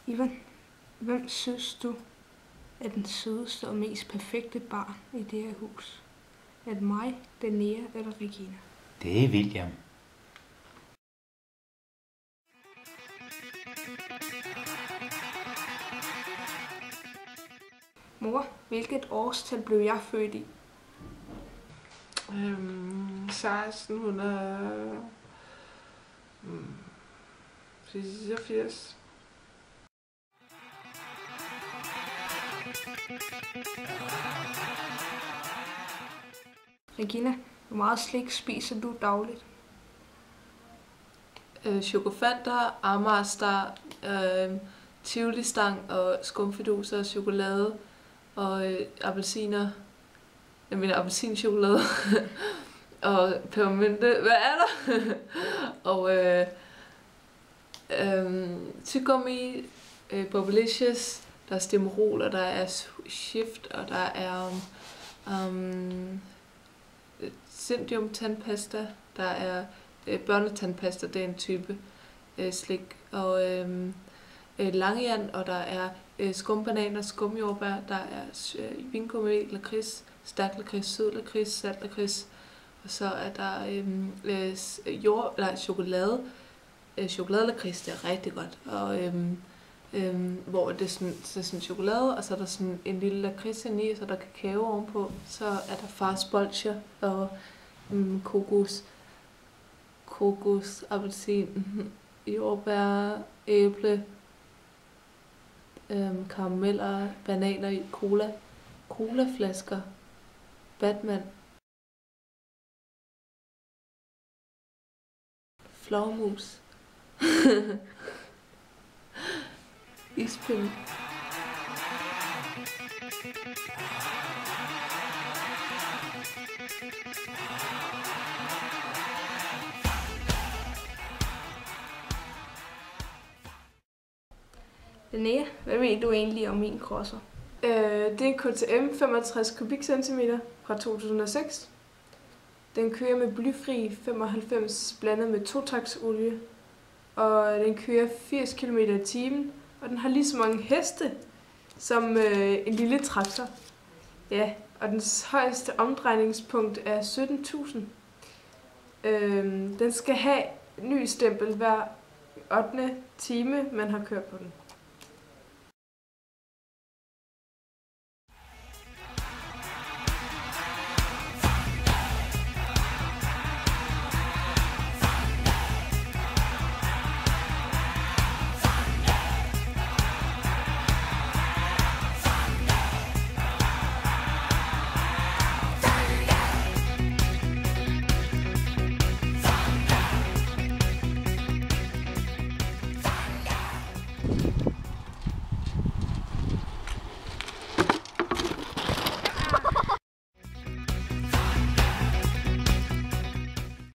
Ivan, hvem synes du er den sødeste og mest perfekte barn i det her hus? Er det mig, Linnea eller Regina? Det er William. Mor, hvilket årstal blev jeg født i? 1684. Regina, hvor meget slik spiser du dagligt? Chokofanter, Amagerstar, Tivoli-stang og skumfiduser, chokolade og appelsiner. Jeg mener appelsinchokolade og peppermynte. Hvad er der? Og tyggegummi, Bobblicious, der er Stimorol, og der er Shift, og der er Zindium tandpasta, der er børnetandpasta, det er en type slik, og langjern, og der er skumbananer, skumjordbær, der er vingummi, lakrids, stærk lakrids, sød lakrids, salt lakrids, og så er der chokolade. Chokoladelakrids, det er rigtig godt, og hvor det er sådan chokolade, og så er der sådan en lille lakrids i, og så er der kakao ovenpå, så er der farsbolcher og kokos, appelsin, jordbær, æble, karameller, bananer i, colaflasker, Batman, flagmus, ispinde. Linnea, hvad ved du egentlig om min crosser? Det er en KTM 65 kubikcentimeter fra 2006. Den kører med blyfri 95 blandet med totaktsolie, og den kører 80 km i timen, og den har lige så mange heste som en lille traktor. Ja, og dens højeste omdrejningspunkt er 17.000. Den skal have ny stempel hver 8. time, man har kørt på den.